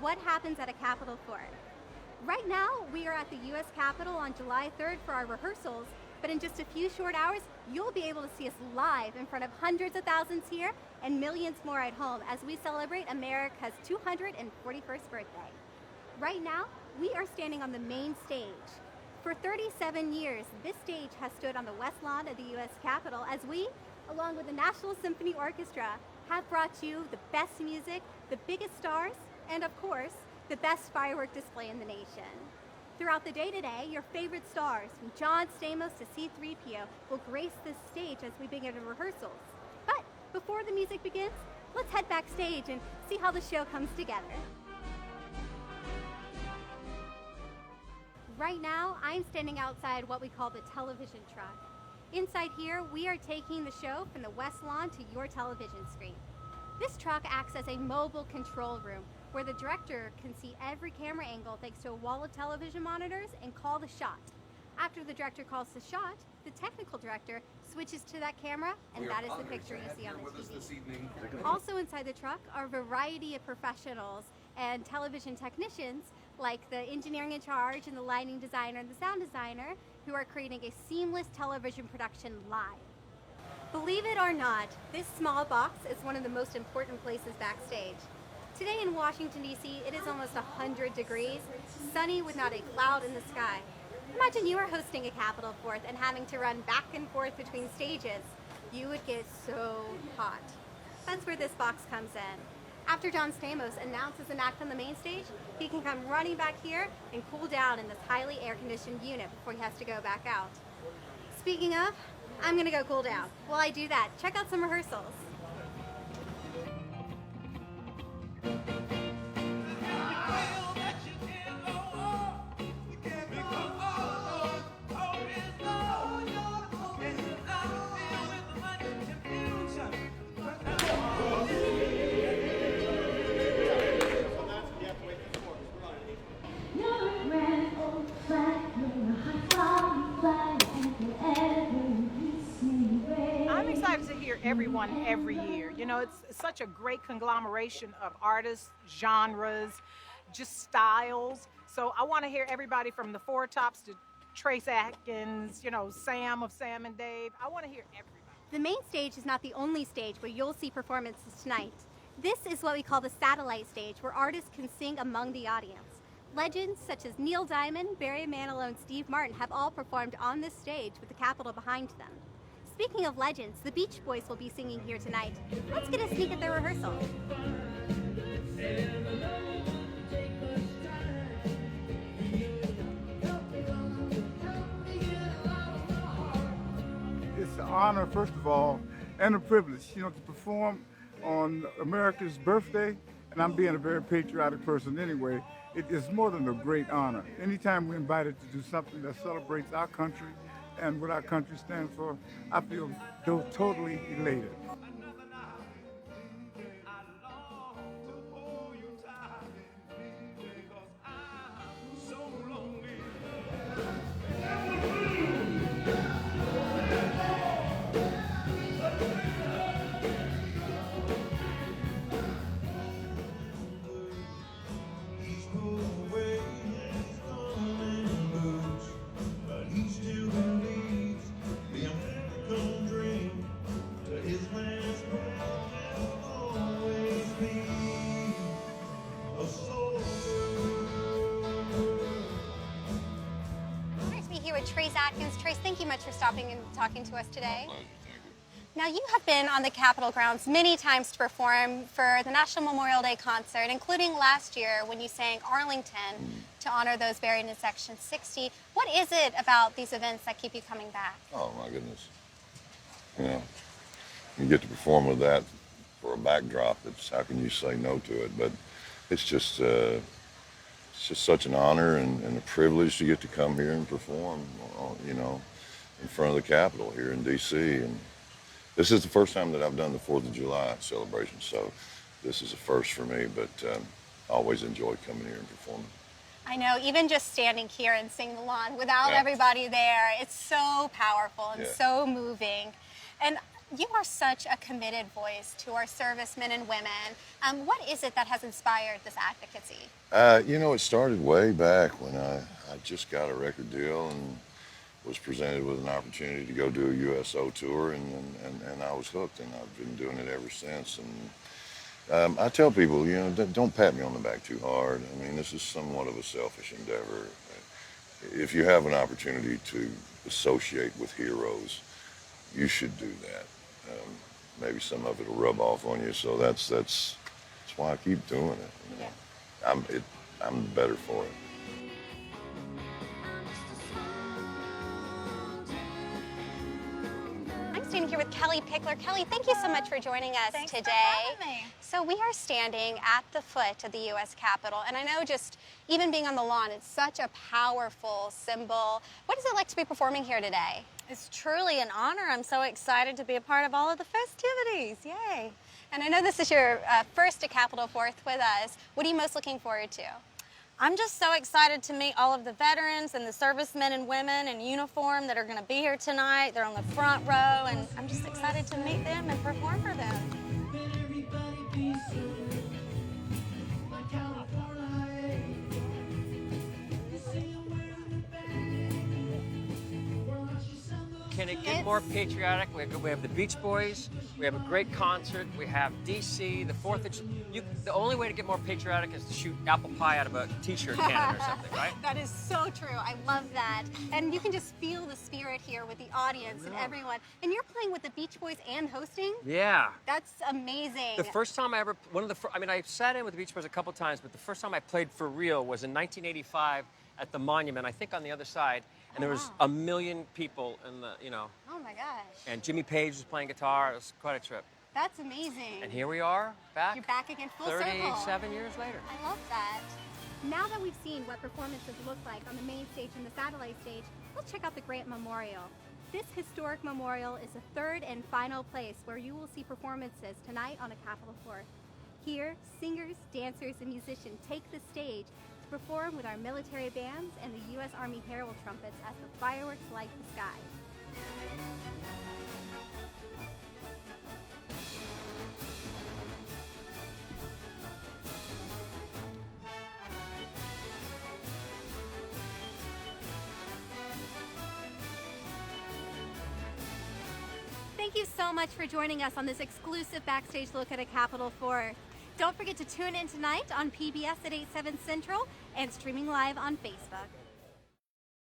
of what happens at a Capitol Fort. Right now, we are at the U.S. Capitol on July 3rd for our rehearsals, but in just a few short hours, you'll be able to see us live in front of hundreds of thousands here and millions more at home as we celebrate America's 241st birthday. Right now, we are standing on the main stage. For 37 years, this stage has stood on the west lawn of the U.S. Capitol as we, along with the National Symphony Orchestra, have brought you the best music, the biggest stars, and of course, the best firework display in the nation. Throughout the day today, your favorite stars, from John Stamos to C-3PO, will grace this stage as we begin the rehearsals. But before the music begins, let's head backstage and see how the show comes together. Right now, I'm standing outside what we call the television truck. Inside here, we are taking the show from the west lawn to your television screen. This truck acts as a mobile control room where the director can see every camera angle thanks to a wall of television monitors and call the shot. After the director calls the shot, the technical director switches to that camera, and that is the picture you see on the TV. Also inside the truck are a variety of professionals and television technicians like the engineering in charge and the lighting designer and the sound designer who are creating a seamless television production live. Believe it or not, this small box is one of the most important places backstage. Today in Washington, D.C., it is almost 100 degrees, sunny with not a cloud in the sky. Imagine you are hosting a Capitol Fort and having to run back and forth between stages. You would get so hot. That's where this box comes in. After John Stamos announces an act on the main stage, he can come running back here and cool down in this highly air-conditioned unit before he has to go back out. Speaking of, I'm gonna go cool down. While I do that, check out some rehearsals. I'm excited to hear everyone every year. You know, it's such a great conglomeration of artists, genres, just styles. So I want to hear everybody from the Four Tops to Trace Atkins, you know, Sam of Sam and Dave. I want to hear everybody. The main stage is not the only stage where you'll see performances tonight. This is what we call the satellite stage, where artists can sing among the audience. Legends such as Neil Diamond, Barry Manilow, and Steve Martin have all performed on this stage with the Capitol behind them. Speaking of legends, the Beach Boys will be singing here tonight. Let's get a sneak at their rehearsal. It's an honor, first of all, and a privilege, you know, to perform on America's birthday, and I'm being a very patriotic person anyway. It is more than a great honor. Anytime we're invited to do something that celebrates our country and what our country stands for, I feel totally elated. Trace Atkins. Trace, thank you much for stopping and talking to us today. Now, you have been on the Capitol grounds many times to perform for the National Memorial Day concert, including last year when you sang Arlington to honor those buried in Section 60. What is it about these events that keep you coming back? Oh, my goodness. You know, you get to perform with that for a backdrop. It's, how can you say no to it? But it's just such an honor and a privilege to get to come here and perform, you know, in front of the Capitol here in D.C. And this is the first time that I've done the 4th of July celebration, so this is a first for me, but I always enjoy coming here and performing. I know, even just standing here and singing along without everybody there, it's so powerful and so moving. And You are such a committed voice to our servicemen and women. What is it that has inspired this advocacy? It started way back when I just got a record deal and was presented with an opportunity to go do a USO tour, and I was hooked, and I've been doing it ever since. And I tell people, don't pat me on the back too hard. I mean, this is somewhat of a selfish endeavor. If you have an opportunity to associate with heroes, you should do that. Maybe some of it will rub off on you, so that's why I keep doing it. Yeah. I'm better for it. I'm standing here with Kelly Pickler. Kelly, thank you so much for joining us Thanks today. for having me. So we are standing at the foot of the U.S. Capitol, and I know just even being on the lawn, it's such a powerful symbol. What is it like to be performing here today? It's truly an honor. I'm so excited to be a part of all of the festivities. Yay. And I know this is your first at Capitol Fourth with us. What are you most looking forward to? I'm just so excited to meet all of the veterans and the servicemen and women in uniform that are going to be here tonight. They're on the front row, and I'm just excited to meet them and perform for them. Can it get more patriotic? We have the Beach Boys. We have a great concert. We have DC, the 4th of July. The only way to get more patriotic is to shoot apple pie out of a T-shirt cannon or something, right? That is so true. I love that. And you can just feel the spirit here with the audience and everyone. And you're playing with the Beach Boys and hosting? Yeah. That's amazing. The first time I ever, I sat in with the Beach Boys a couple times, but the first time I played for real was in 1985 at the Monument, I think on the other side. And there was 1 million people in the, Oh my gosh. and Jimmy Page was playing guitar. It was quite a trip. That's amazing. And here we are, back. You're back again, full circle. 37 years later. I love that. Now that we've seen what performances look like on the main stage and the satellite stage, let's check out the Grant Memorial. This historic memorial is the third and final place where you will see performances tonight on a Capitol Fourth. Here, singers, dancers, and musicians take the stage to perform with our military bands and the U.S. Army Herald trumpets as the fireworks light the sky. Thank you so much for joining us on this exclusive backstage look at a Capitol Fourth. Don't forget to tune in tonight on PBS at 8/7 Central and streaming live on Facebook.